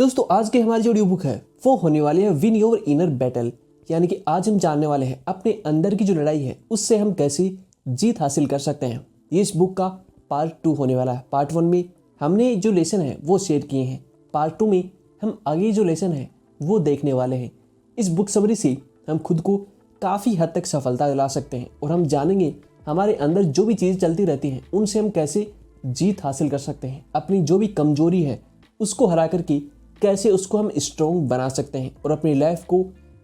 दोस्तों आज की हमारी जो ऑडियो बुक है वो होने वाली है विन योर इनर बैटल। यानी कि आज हम जानने वाले हैं अपने अंदर की जो लड़ाई है उससे हम कैसे जीत हासिल कर सकते हैं। ये इस बुक का पार्ट 2 होने वाला है। पार्ट 1 में हमने जो लेसन है वो शेयर किए हैं। पार्ट 2 में हम आगे जो लेसन है वो देखने वाले हैं। इस बुक समरी से हम खुद को काफ़ी हद तक सफलता दिला सकते हैं और हम जानेंगे हमारे अंदर जो भी चीज़ें चलती रहती हैं उनसे हम कैसे जीत हासिल कर सकते हैं। अपनी जो भी कमजोरी है उसको हरा करके कैसे उसको हम स्ट्रॉन्ग बना सकते हैं और अपनी लाइफ को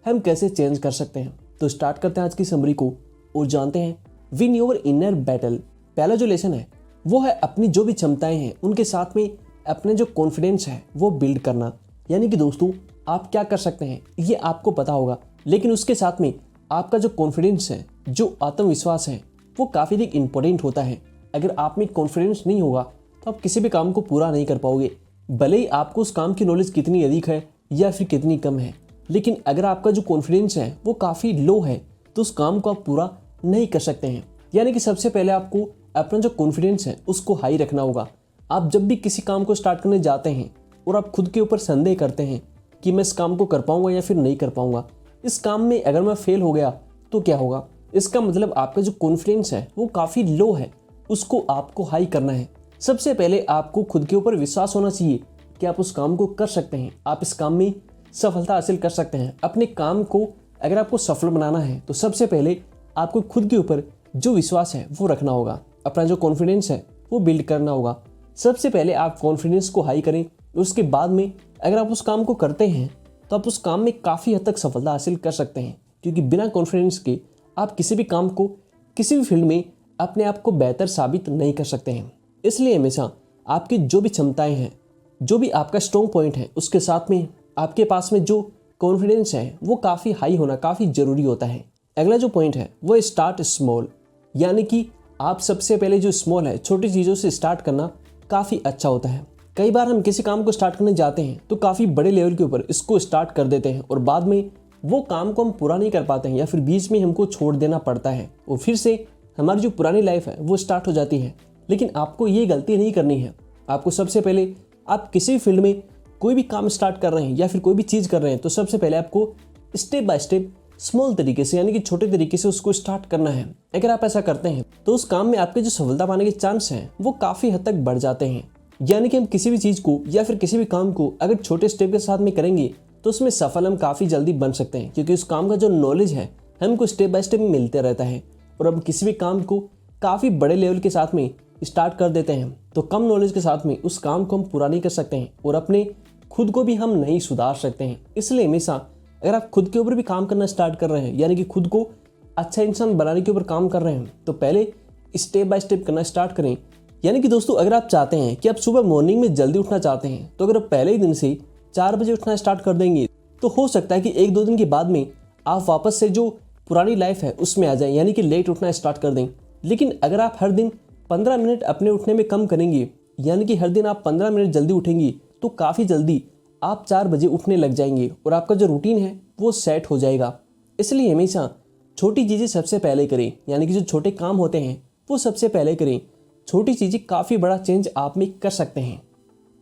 हम कैसे चेंज कर सकते हैं। तो स्टार्ट करते हैं आज की समरी को और जानते हैं विन योर इनर बैटल। पहला जो लेसन है वो है अपनी जो भी क्षमताएं हैं उनके साथ में अपने जो कॉन्फिडेंस है वो बिल्ड करना। यानी कि दोस्तों आप क्या कर सकते हैं ये आपको पता होगा, लेकिन उसके साथ में आपका जो कॉन्फिडेंस है, जो आत्मविश्वास है वो काफ़ी अधिक इंपॉर्टेंट होता है। अगर आप में कॉन्फिडेंस नहीं होगा तो आप किसी भी काम को पूरा नहीं कर पाओगे, भले ही आपको उस काम की नॉलेज कितनी अधिक है या फिर कितनी कम है। लेकिन अगर आपका जो कॉन्फिडेंस है वो काफ़ी लो है तो उस काम को आप पूरा नहीं कर सकते हैं। यानी कि सबसे पहले आपको अपना जो कॉन्फिडेंस है उसको हाई रखना होगा। आप जब भी किसी काम को स्टार्ट करने जाते हैं और आप खुद के ऊपर संदेह करते हैं कि मैं इस काम को कर पाऊंगा या फिर नहीं कर पाऊंगा, इस काम में अगर मैं फेल हो गया तो क्या होगा, इसका मतलब आपका जो कॉन्फिडेंस है वो काफ़ी लो है, उसको आपको हाई करना है। सबसे पहले आपको खुद के ऊपर विश्वास होना चाहिए कि आप उस काम को कर सकते हैं, आप इस काम में सफलता हासिल कर सकते हैं। अपने काम को अगर आपको सफल बनाना है तो सबसे पहले आपको खुद के ऊपर जो विश्वास है वो रखना होगा, अपना जो कॉन्फिडेंस है वो बिल्ड करना होगा। सबसे पहले आप कॉन्फिडेंस को हाई करें, उसके बाद में अगर आप उस काम को करते हैं तो आप उस काम में काफ़ी हद तक सफलता हासिल कर सकते हैं। क्योंकि बिना कॉन्फिडेंस के आप किसी भी काम को, किसी भी फील्ड में अपने आप को बेहतर साबित नहीं कर सकते हैं। इसलिए हमेशा आपकी जो भी क्षमताएं हैं, जो भी आपका स्ट्रॉन्ग पॉइंट है, उसके साथ में आपके पास में जो कॉन्फिडेंस है वो काफ़ी हाई होना काफ़ी ज़रूरी होता है। अगला जो पॉइंट है वो स्टार्ट स्मॉल। यानी कि आप सबसे पहले जो स्मॉल है, छोटी चीज़ों से स्टार्ट करना काफ़ी अच्छा होता है। कई बार हम किसी काम को स्टार्ट करने जाते हैं तो काफ़ी बड़े लेवल के ऊपर इसको स्टार्ट कर देते हैं और बाद में वो काम को हम पूरा नहीं कर पाते हैं या फिर बीच में हमको छोड़ देना पड़ता है और फिर से हमारी जो पुरानी लाइफ है वो स्टार्ट हो जाती है। लेकिन आपको ये गलती नहीं करनी है। आपको सबसे पहले, आप किसी भी फील्ड में कोई भी काम स्टार्ट कर रहे हैं या फिर कोई भी चीज़ कर रहे हैं तो सबसे पहले आपको स्टेप बाय स्टेप स्मॉल तरीके से, यानी कि छोटे तरीके से उसको स्टार्ट करना है। अगर आप ऐसा करते हैं तो उस काम में आपके जो सफलता पाने के चांस हैं वो काफ़ी हद तक बढ़ जाते हैं। यानी कि हम किसी भी चीज़ को या फिर किसी भी काम को अगर छोटे स्टेप के साथ में करेंगे तो उसमें सफल हम काफ़ी जल्दी बन सकते हैं। क्योंकि उस काम का जो नॉलेज है हमको स्टेप बाय स्टेप मिलते रहता है और हम किसी भी काम को काफ़ी बड़े लेवल के साथ में स्टार्ट कर देते हैं तो कम नॉलेज के साथ में उस काम को हम पूरा नहीं कर सकते हैं और अपने खुद को भी हम नहीं सुधार सकते हैं। इसलिए हमेशा अगर आप खुद के ऊपर भी काम करना स्टार्ट कर रहे हैं, यानी कि खुद को अच्छा इंसान बनाने के ऊपर काम कर रहे हैं, तो पहले स्टेप बाय स्टेप करना स्टार्ट करें। यानी कि दोस्तों अगर आप चाहते हैं कि आप सुबह मॉर्निंग में जल्दी उठना चाहते हैं तो अगर आप पहले ही दिन से 4 बजे उठना स्टार्ट कर देंगे तो हो सकता है कि 1-2 दिन के बाद में आप वापस से जो पुरानी लाइफ है उसमें आ जाएं, यानी कि लेट उठना स्टार्ट कर दें। लेकिन अगर आप हर दिन 15 मिनट अपने उठने में कम करेंगे, यानी कि हर दिन आप 15 मिनट जल्दी उठेंगे तो काफ़ी जल्दी आप 4 बजे उठने लग जाएंगे और आपका जो रूटीन है वो सेट हो जाएगा। इसलिए हमेशा छोटी चीज़ें सबसे पहले करें, यानी कि जो छोटे काम होते हैं वो सबसे पहले करें। छोटी चीज़ें काफ़ी बड़ा चेंज आप में कर सकते हैं।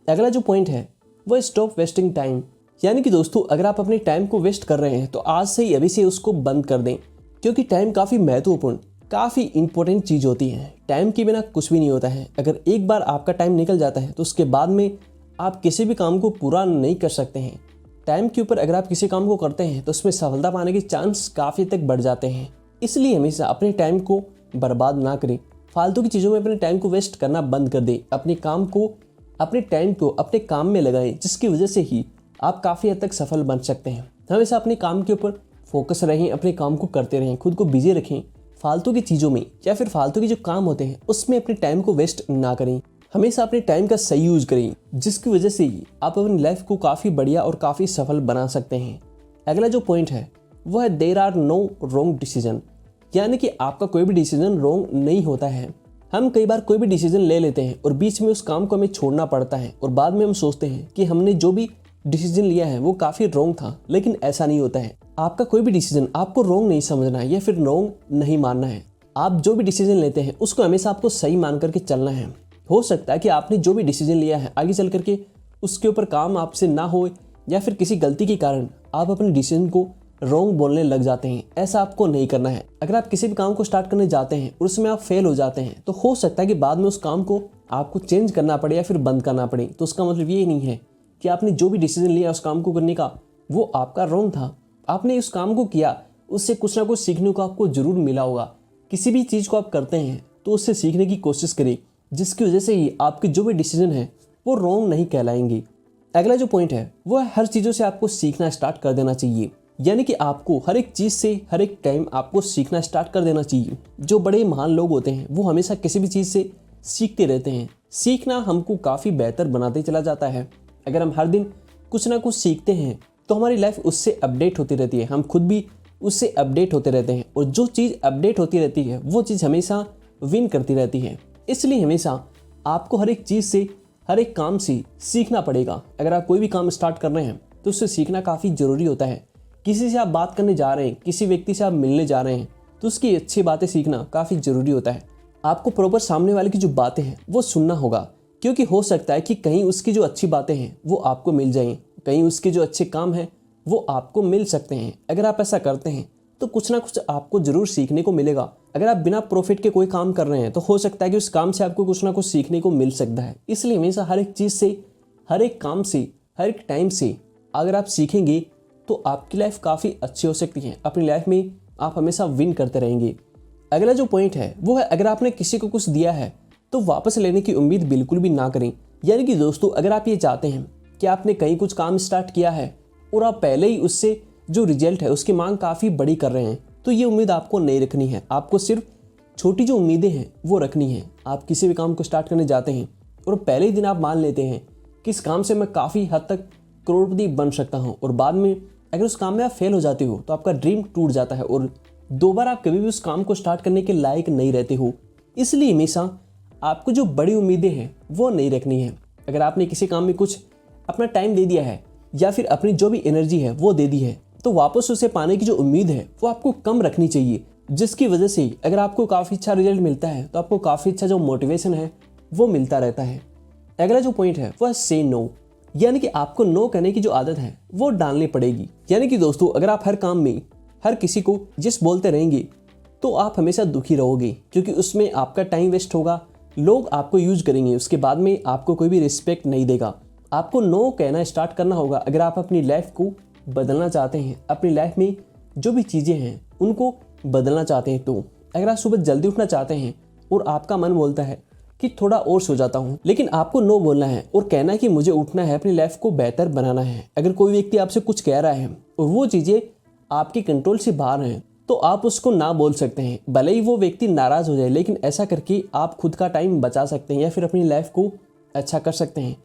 अगला जो पॉइंट है वो स्टॉप वेस्टिंग टाइम। यानी कि दोस्तों अगर आप अपने टाइम को वेस्ट कर रहे हैं तो आज से ही, अभी से उसको बंद कर दें। क्योंकि टाइम काफ़ी महत्वपूर्ण, काफ़ी इंपॉर्टेंट चीज़ होती है। टाइम के बिना कुछ भी नहीं होता है। अगर एक बार आपका टाइम निकल जाता है तो उसके बाद में आप किसी भी काम को पूरा नहीं कर सकते हैं। टाइम के ऊपर अगर आप किसी काम को करते हैं तो उसमें सफलता पाने के चांस काफ़ी तक बढ़ जाते हैं। इसलिए हमेशा अपने टाइम को बर्बाद ना करें, फालतू की चीज़ों में अपने टाइम को वेस्ट करना बंद कर दें। अपने काम को, अपने टाइम को अपने काम में लगाएं, जिसकी वजह से ही आप काफ़ी हद तक सफल बन सकते हैं। हमेशा अपने काम के ऊपर फोकस रहें, अपने काम को करते रहें, खुद को बिजी रखें। फालतू की चीज़ों में या फिर फालतू के जो काम होते हैं उसमें अपने टाइम को वेस्ट ना करें। हमेशा अपने टाइम का सही यूज करें, जिसकी वजह से ही आप अपनी लाइफ को काफ़ी बढ़िया और काफ़ी सफल बना सकते हैं। अगला जो पॉइंट है वो है there are no wrong decision. यानी कि आपका कोई भी डिसीजन रॉन्ग नहीं होता है। हम कई बार कोई भी डिसीजन ले लेते हैं और बीच में उस काम को हमें छोड़ना पड़ता है और बाद में हम सोचते हैं कि हमने जो भी डिसीजन लिया है वो काफ़ी रॉन्ग था। लेकिन ऐसा नहीं होता है। आपका कोई भी डिसीजन आपको रॉन्ग नहीं समझना है या फिर रॉन्ग नहीं मानना है। आप जो भी डिसीजन लेते हैं उसको हमेशा आपको सही मान करके चलना है। हो सकता है कि आपने जो भी डिसीजन लिया है आगे चल करके उसके ऊपर काम आपसे ना हो या फिर किसी गलती के कारण आप अपने डिसीजन को रॉन्ग बोलने लग जाते हैं। ऐसा आपको नहीं करना है। अगर आप किसी भी काम को स्टार्ट करने जाते हैं और उसमें आप फेल हो जाते हैं तो हो सकता है कि बाद में उस काम को आपको चेंज करना पड़े या फिर बंद करना पड़े। तो उसका मतलब ये नहीं है कि आपने जो भी डिसीजन लिया उस काम को करने का वो आपका रॉन्ग था। आपने उस काम को किया, उससे कुछ ना कुछ सीखने को आपको जरूर मिला होगा। किसी भी चीज़ को आप करते हैं तो उससे सीखने की कोशिश करें, जिसकी वजह से ही आपके जो भी डिसीजन है वो रॉन्ग नहीं कहलाएंगे। अगला जो पॉइंट है वो है हर चीज़ों से आपको सीखना स्टार्ट कर देना चाहिए। यानी कि आपको हर एक चीज़ से हर एक टाइम आपको सीखना स्टार्ट कर देना चाहिए। जो बड़े महान लोग होते हैं वो हमेशा किसी भी चीज़ से सीखते रहते हैं। सीखना हमको काफ़ी बेहतर बनाते चला जाता है। अगर हम हर दिन कुछ ना कुछ सीखते हैं तो हमारी लाइफ उससे अपडेट होती रहती है, हम खुद भी उससे अपडेट होते रहते हैं। और जो चीज़ अपडेट होती रहती है वो चीज़ हमेशा विन करती रहती है। इसलिए हमेशा आपको हर एक चीज़ से हर एक काम से सीखना पड़ेगा। अगर आप कोई भी काम स्टार्ट कर रहे हैं तो उससे सीखना काफ़ी ज़रूरी होता है। किसी से आप बात करने जा रहे हैं, किसी व्यक्ति से आप मिलने जा रहे हैं तो उसकी अच्छी बातें सीखना काफ़ी ज़रूरी होता है। आपको प्रॉपर सामने वाले की जो बातें हैं वो सुनना होगा, क्योंकि हो सकता है कि कहीं उसकी जो अच्छी बातें हैं वो आपको मिल जाएं, कहीं उसके जो अच्छे काम हैं वो आपको मिल सकते हैं। अगर आप ऐसा करते हैं तो कुछ ना कुछ आपको ज़रूर सीखने को मिलेगा। अगर आप बिना प्रॉफिट के कोई काम कर रहे हैं तो हो सकता है कि उस काम से आपको कुछ ना कुछ सीखने को मिल सकता है। इसलिए हमेशा हर एक चीज़ से, हर एक काम से, हर एक टाइम से अगर आप सीखेंगे तो आपकी लाइफ काफ़ी अच्छी हो सकती है। अपनी लाइफ में आप हमेशा विन करते रहेंगे। अगला जो पॉइंट है वो है अगर आपने किसी को कुछ दिया है तो वापस लेने की उम्मीद बिल्कुल भी ना करें। यानी कि दोस्तों, अगर आप ये चाहते हैं कि आपने कहीं कुछ काम स्टार्ट किया है और आप पहले ही उससे जो रिजल्ट है उसकी मांग काफ़ी बड़ी कर रहे हैं तो ये उम्मीद आपको नहीं रखनी है। आपको सिर्फ छोटी जो उम्मीदें हैं वो रखनी है। आप किसी भी काम को स्टार्ट करने जाते हैं और पहले ही दिन आप मान लेते हैं कि इस काम से मैं काफ़ी हद तक करोड़पति बन सकता हूँ, और बाद में अगर उस काम में आप फेल हो जाते हो तो आपका ड्रीम टूट जाता है और दोबारा आप कभी भी उस काम को स्टार्ट करने के लायक नहीं रहते हो। इसलिए हमेशा आपको जो बड़ी उम्मीदें हैं वो नहीं रखनी है। अगर आपने किसी काम में कुछ अपना टाइम दे दिया है या फिर अपनी जो भी एनर्जी है वो दे दी है तो वापस उसे पाने की जो उम्मीद है वो आपको कम रखनी चाहिए, जिसकी वजह से अगर आपको काफ़ी अच्छा रिजल्ट मिलता है तो आपको काफ़ी अच्छा जो मोटिवेशन है वो मिलता रहता है। अगला जो पॉइंट है वो है से नो। यानी कि आपको नो कहने की जो आदत है वो डालनी पड़ेगी। यानी कि दोस्तों, अगर आप हर काम में हर किसी को जिस बोलते रहेंगे तो आप हमेशा दुखी रहोगे, क्योंकि उसमें आपका टाइम वेस्ट होगा। लोग आपको यूज करेंगे, उसके बाद में आपको कोई भी रिस्पेक्ट नहीं देगा। आपको नो कहना स्टार्ट करना होगा अगर आप अपनी लाइफ को बदलना चाहते हैं, अपनी लाइफ में जो भी चीज़ें हैं उनको बदलना चाहते हैं। तो अगर आप सुबह जल्दी उठना चाहते हैं और आपका मन बोलता है कि थोड़ा और सो जाता हूँ, लेकिन आपको नो बोलना है और कहना है कि मुझे उठना है, अपनी लाइफ को बेहतर बनाना है। अगर कोई व्यक्ति आपसे कुछ कह रहा है और वो चीज़ें आपके कंट्रोल से बाहर हैं तो आप उसको ना बोल सकते हैं। भले ही वो व्यक्ति नाराज़ हो जाए, लेकिन ऐसा करके आप खुद का टाइम बचा सकते हैं या फिर अपनी लाइफ को अच्छा कर सकते हैं।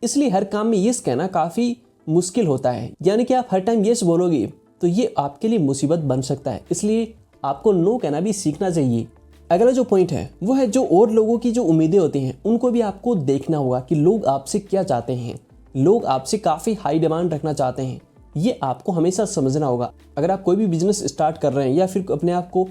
इसलिए हर काम में यस कहना काफ़ी मुश्किल होता है। यानी कि आप हर टाइम यस बोलोगे तो ये आपके लिए मुसीबत बन सकता है। इसलिए आपको नो कहना भी सीखना चाहिए। अगला जो पॉइंट है वो है जो और लोगों की जो उम्मीदें होती हैं उनको भी आपको देखना होगा कि लोग आपसे क्या चाहते हैं। लोग आपसे काफ़ी हाई डिमांड रखना चाहते हैं, ये आपको हमेशा समझना होगा। अगर आप कोई भी बिजनेस स्टार्ट कर रहे हैं या फिर अपने आप को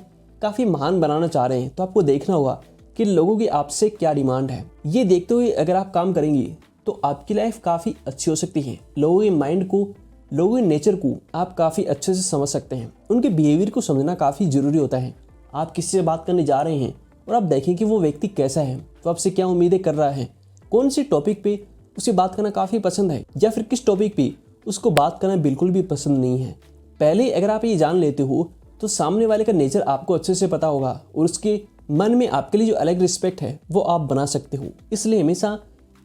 काफ़ी महान बनाना चाह रहे हैं तो आपको देखना होगा कि लोगों की आपसे क्या डिमांड है। ये देखते हुए अगर आप काम करेंगे तो आपकी लाइफ काफ़ी अच्छी हो सकती है। लोगों के माइंड को, लोगों के नेचर को आप काफ़ी अच्छे से समझ सकते हैं। उनके बिहेवियर को समझना काफ़ी ज़रूरी होता है। आप किसी से बात करने जा रहे हैं और आप देखें कि वो व्यक्ति कैसा है, तो आपसे क्या उम्मीदें कर रहा है, कौन सी टॉपिक पे उसे बात करना काफ़ी पसंद है या फिर किस टॉपिक पे उसको बात करना बिल्कुल भी पसंद नहीं है। पहले अगर आप ये जान लेते हो तो सामने वाले का नेचर आपको अच्छे से पता होगा और उसके मन में आपके लिए जो अलग रिस्पेक्ट है वो आप बना सकते हो। इसलिए हमेशा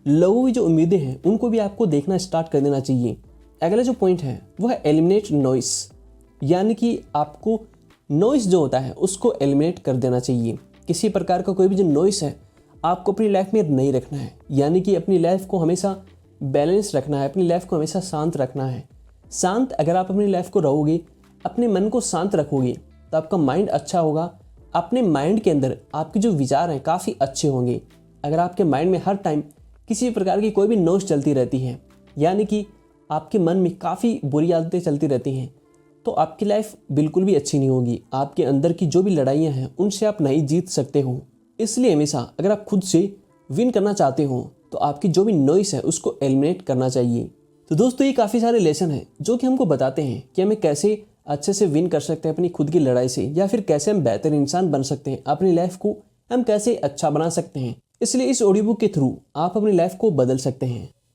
लोगों की जो उम्मीदें हैं उनको भी आपको देखना स्टार्ट कर देना चाहिए। अगला जो पॉइंट है वो है एलिमिनेट नॉइस। यानी कि आपको नॉइस जो होता है उसको एलिमिनेट कर देना चाहिए। किसी प्रकार का कोई भी जो नॉइस है आपको अपनी लाइफ में नहीं रखना है। यानी कि अपनी लाइफ को हमेशा बैलेंस रखना है, अपनी लाइफ को हमेशा शांत रखना है। शांत अगर आप अपनी लाइफ को रहोगे, अपने मन को शांत रखोगे तो आपका माइंड अच्छा होगा। अपने माइंड के अंदर आपके जो विचार हैं काफ़ी अच्छे होंगे। अगर आपके माइंड में हर टाइम किसी प्रकार की कोई भी नॉइस चलती रहती है, यानी कि आपके मन में काफ़ी बुरी आदतें चलती रहती हैं, तो आपकी लाइफ बिल्कुल भी अच्छी नहीं होगी। आपके अंदर की जो भी लड़ाइयाँ हैं उनसे आप नहीं जीत सकते हो। इसलिए हमेशा अगर आप खुद से विन करना चाहते हो तो आपकी जो भी नॉइस है उसको एलिमिनेट करना चाहिए। तो दोस्तों ये काफ़ी सारे लेसन हैं जो कि हमको बताते हैं कि हमें कैसे अच्छे से विन कर सकते हैं अपनी खुद की लड़ाई से, या फिर कैसे हम बेहतर इंसान बन सकते हैं, अपनी लाइफ को हम कैसे अच्छा बना सकते हैं। इसलिए इस ऑडियो बुक के थ्रू आप अपनी लाइफ को बदल सकते हैं।